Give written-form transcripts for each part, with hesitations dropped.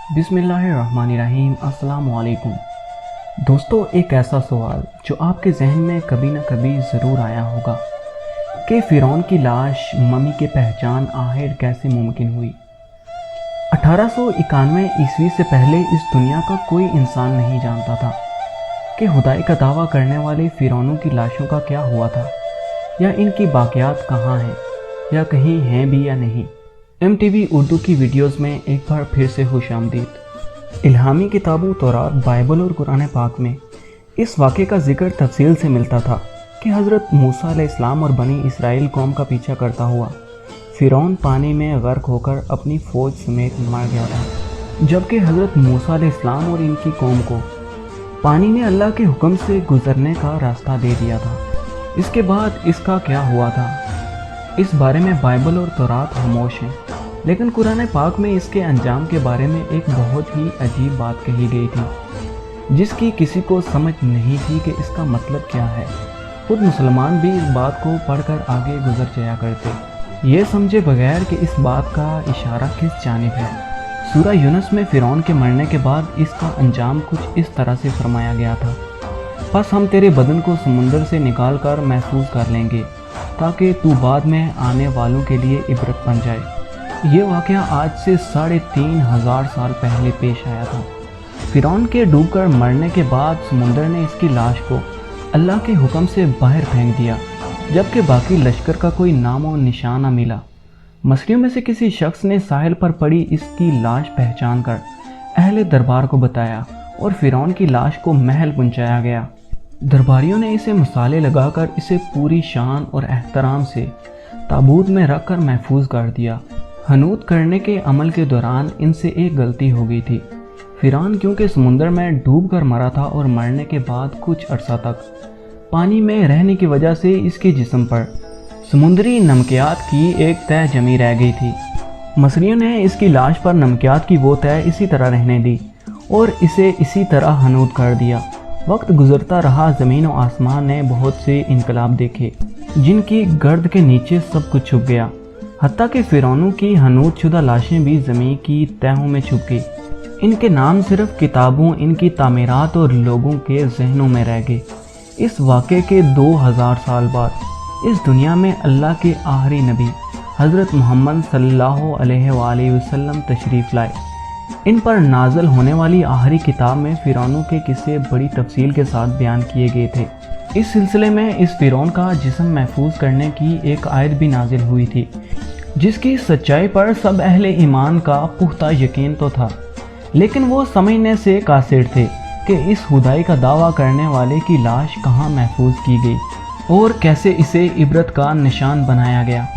बिस्मिल्लाहिर्रहमानिर्रहीम। अस्सलाम वालेकुम। दोस्तों, एक ऐसा सवाल जो आपके जहन में कभी ना कभी ज़रूर आया होगा कि फ़िरौन की लाश मम्मी की पहचान आखिर कैसे मुमकिन हुई। 1891 ईस्वी से पहले इस दुनिया का कोई इंसान नहीं जानता था कि खुदाई का दावा करने वाले फ़िरौनों की लाशों का क्या हुआ था, या इनकी बाक़ियात कहाँ हैं, या कहीं हैं भी या नहीं। MTV उर्दू की वीडियोस में एक बार फिर से खुशामदीद। इल्हामी किताबों तौरात, बाइबल और कुरान पाक में इस वाक़े का जिक्र तफसील से मिलता था कि हज़रत मूसा अलैहिस्सलाम और बनी इसराइल कौम का पीछा करता हुआ फ़िरौन पानी में गर्क होकर अपनी फ़ौज समेत मर गया था, जबकि हज़रत मूसा अलैहिस्सलाम और इनकी कौम को पानी ने अल्लाह के हुक्म से गुज़रने का रास्ता दे दिया था। इसके बाद इसका क्या हुआ था, इस बारे में बाइबल और तौरात खामोश हैं, लेकिन कुरान पाक में इसके अंजाम के बारे में एक बहुत ही अजीब बात कही गई थी, जिसकी किसी को समझ नहीं थी कि इसका मतलब क्या है। खुद मुसलमान भी इस बात को पढ़कर आगे गुजर जाया करते, ये समझे बगैर कि इस बात का इशारा किस जानिब है। सूरा यूनुस में फ़िरौन के मरने के बाद इसका अंजाम कुछ इस तरह से फरमाया गया था, बस हम तेरे बदन को समुंदर से निकाल कर महफूज कर लेंगे ताकि तू बाद में आने वालों के लिए इबरत बन जाए। ये वाक़या आज से 3500 साल पहले पेश आया था। फ़िरौन के डूबकर मरने के बाद समुंदर ने इसकी लाश को अल्लाह के हुक्म से बाहर फेंक दिया, जबकि बाकी लश्कर का कोई नाम और निशान न मिला। मछलियों में से किसी शख्स ने साहिल पर पड़ी इसकी लाश पहचान कर अहले दरबार को बताया और फ़िरौन की लाश को महल पहुंचाया गया। दरबारियों ने इसे मसाले लगाकर इसे पूरी शान और एहतराम से ताबूत में रख कर महफूज कर दिया। हनूत करने के अमल के दौरान इनसे एक गलती हो गई थी। फ़िरौन क्योंकि समुंदर में डूब कर मरा था और मरने के बाद कुछ अरसा तक पानी में रहने की वजह से इसके जिस्म पर समुद्री नमकियात की एक तह जमी रह गई थी। मछलियों ने इसकी लाश पर नमकियात की वो तह इसी तरह रहने दी और इसे इसी तरह हनूत कर दिया। वक्त गुजरता रहा, ज़मीन और आसमान ने बहुत से इनकलाब देखे, जिनकी गर्द के नीचे सब कुछ छुप गया। हत्ता कि फ़िरौनों की हनूत शुदा लाशें भी ज़मीन की तहों में छुप गई। इनके नाम सिर्फ किताबों, इनकी तामीरात और लोगों के जहनों में रह गए। इस वाक़े के 2000 साल बाद इस दुनिया में अल्लाह के आखिरी नबी हज़रत मोहम्मद सल्लल्लाहु अलैहि वसल्लम तशरीफ़ लाए। इन पर नाज़िल होने वाली आखिरी किताब में फ़िरौनों के किस्से बड़ी तफसील के साथ बयान किए गए थे। इस सिलसिले में इस फ़िरौन का जिस्म महफूज करने की एक आयत भी नाज़िल हुई थी, जिसकी सच्चाई पर सब अहले ईमान का पुख्ता यकीन तो था, लेकिन वो समझने से कासिर थे कि इस खुदाई का दावा करने वाले की लाश कहाँ महफूज की गई और कैसे इसे इबरत का निशान बनाया गया।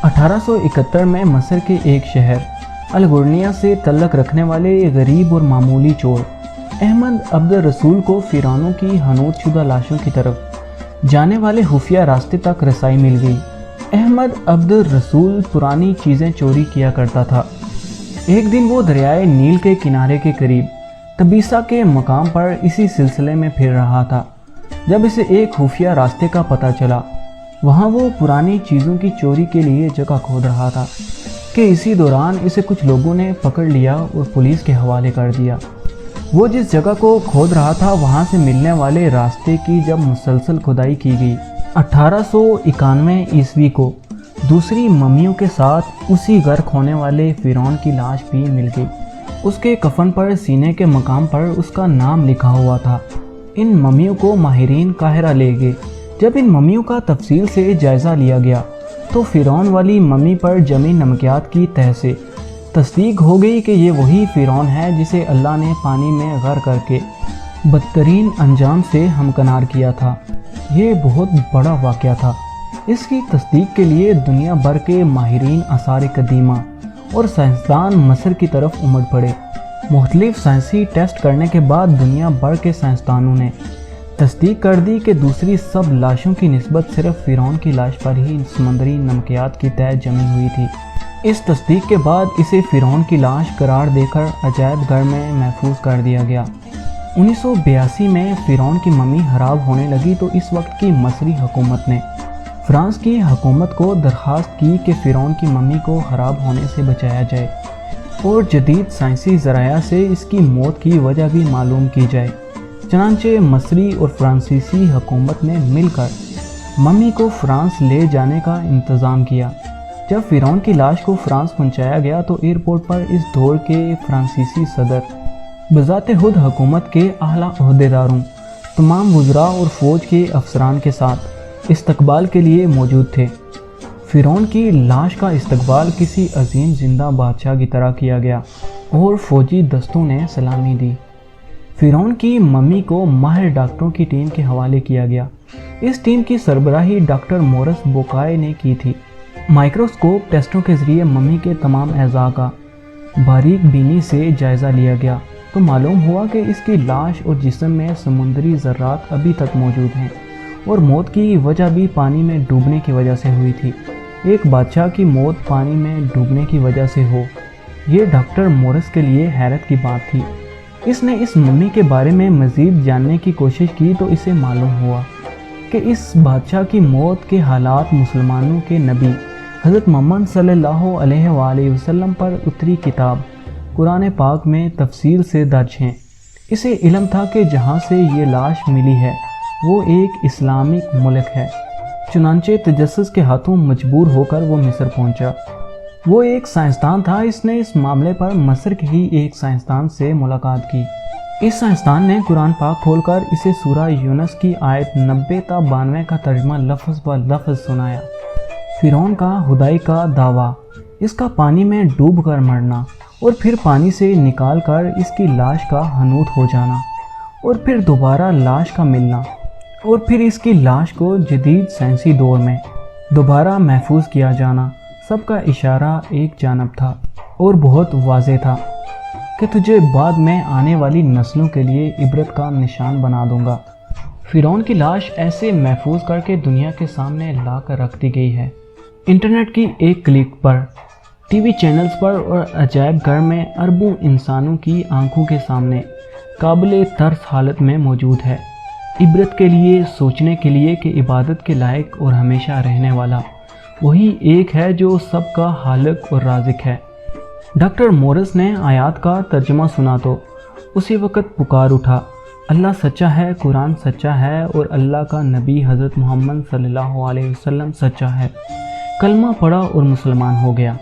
1871 में मस्र के एक शहर अलगुर्निया से तल्लक रखने वाले गरीब और मामूली चोर अहमद अब्द रसूल को फ़िरौनों की हनूत शुदा लाशों की तरफ जाने वाले खुफिया रास्ते तक रसाई मिल गई। अहमद अब्द रसूल पुरानी चीज़ें चोरी किया करता था। एक दिन वो दरियाए नील के किनारे के करीब तबीसा के मकाम पर इसी सिलसिले में फिर रहा था, जब इसे एक खुफिया रास्ते का पता चला। वहाँ वो पुरानी चीज़ों की चोरी के लिए जगह खोद रहा था कि इसी दौरान इसे कुछ लोगों ने पकड़ लिया और पुलिस के हवाले कर दिया। वो जिस जगह को खोद रहा था, वहाँ से मिलने वाले रास्ते की जब मुसलसल खुदाई की गई, 1891 ईस्वी को दूसरी मम्मियों के साथ उसी गर्क होने वाले फ़िरौन की लाश भी मिल गई। उसके कफन पर सीने के मकाम पर उसका नाम लिखा हुआ था। इन मम्मियों को माहिरीन काहिरा ले गए। जब इन मम्मियों का तफसील से जायज़ा लिया गया तो फ़िरौन वाली मम्मी पर जमी नमकियात की तह से तस्दीक हो गई कि ये वही फ़िरौन है जिसे अल्लाह ने पानी में गर्क करके बदतरीन अंजाम से हमकनार किया था। ये बहुत बड़ा वाक़या था। इसकी तस्दीक के लिए दुनिया भर के माहिरीन आसार कदीमा और साइंसदान मस्र की तरफ उमड़ पड़े। मुख्तलिफ साइंसी टेस्ट करने के बाद दुनिया भर के साइंसदानों ने तस्दीक कर दी कि दूसरी सब लाशों की निस्बत सिर्फ फ़िरौन की लाश पर ही समुद्री नमकियात की तह जमी हुई थी। इस तस्दीक के बाद इसे फ़िरौन की लाश करार देकर अजायब घर में महफूज कर दिया गया। 1982 में फ़िरौन की मम्मी ख़राब होने लगी तो इस वक्त की मसरी हुकूमत ने फ्रांस की हुकूमत को दरख्वास्त की कि फ़िरौन की मम्मी को ख़राब होने से बचाया जाए। اور جدید سائنسی ذرائع سے اس کی موت کی وجہ بھی معلوم کی جائے۔ چنانچہ مصری اور فرانسیسی حکومت نے مل کر ممی کو فرانس لے جانے کا انتظام کیا۔ جب فرعون کی لاش کو فرانس پہنچایا گیا تو ایئرپورٹ پر اس دور کے فرانسیسی صدر بذات خود حکومت کے اعلیٰ عہدیداروں، تمام وزراء اور فوج کے افسران کے ساتھ استقبال کے لیے موجود تھے۔ فرعون کی لاش کا استقبال کسی عظیم زندہ بادشاہ کی طرح کیا گیا اور فوجی دستوں نے سلامی دی۔ فرعون کی ممی کو ماہر ڈاکٹروں کی ٹیم کے حوالے کیا گیا۔ اس ٹیم کی سربراہی ڈاکٹر مورس بوکائے نے کی تھی۔ مائکروسکوپ ٹیسٹوں کے ذریعے ممی کے تمام اعضاء کا باریک بینی سے جائزہ لیا گیا تو معلوم ہوا کہ اس کی لاش اور جسم میں سمندری ذرات ابھی تک موجود ہیں اور موت کی وجہ بھی پانی میں ڈوبنے کی وجہ سے ہوئی تھی۔ ایک بادشاہ کی موت پانی میں ڈوبنے کی وجہ سے ہو، یہ ڈاکٹر مورس کے لیے حیرت کی بات تھی۔ اس نے اس ممی کے بارے میں مزید جاننے کی کوشش کی تو اسے معلوم ہوا کہ اس بادشاہ کی موت کے حالات مسلمانوں کے نبی حضرت محمد صلی اللہ علیہ وآلہ وسلم پر اتری کتاب قرآن پاک میں تفصیل سے درج ہیں۔ اسے علم تھا کہ جہاں سے یہ لاش ملی ہے وہ ایک اسلامک ملک ہے، چنانچہ تجسس کے ہاتھوں مجبور ہو کر وہ مصر پہنچا۔ وہ ایک سائنسدان تھا، اس نے اس معاملے پر مصر کے ہی ایک سائنسدان سے ملاقات کی۔ اس سائنسدان نے قرآن پاک کھول کر اسے سورہ یونس کی آیت 90 تا 92 کا ترجمہ لفظ ب لفظ سنایا۔ فرعون کا خدائی کا دعویٰ، اس کا پانی میں ڈوب کر مرنا اور پھر پانی سے نکال کر اس کی لاش کا حنوط ہو جانا اور پھر دوبارہ لاش کا ملنا اور پھر اس کی لاش کو جدید سائنسی دور میں دوبارہ محفوظ کیا جانا، سب کا اشارہ ایک جانب تھا اور بہت واضح تھا کہ تجھے بعد میں آنے والی نسلوں کے لیے عبرت کا نشان بنا دوں گا۔ فرعون کی لاش ایسے محفوظ کر کے دنیا کے سامنے لا کر رکھ دی گئی ہے۔ انٹرنیٹ کی ایک کلک پر، ٹی وی چینلز پر اور عجائب گھر میں اربوں انسانوں کی آنکھوں کے سامنے قابل ترس حالت میں موجود ہے، عبرت کے لیے، سوچنے کے لیے کہ عبادت کے لائق اور ہمیشہ رہنے والا وہی ایک ہے جو سب کا خالق اور رازق ہے۔ ڈاکٹر مورس نے آیات کا ترجمہ سنا تو اسی وقت پکار اٹھا، اللہ سچا ہے، قرآن سچا ہے اور اللہ کا نبی حضرت محمد صلی اللہ علیہ وسلم سچا ہے۔ کلمہ پڑھا اور مسلمان ہو گیا۔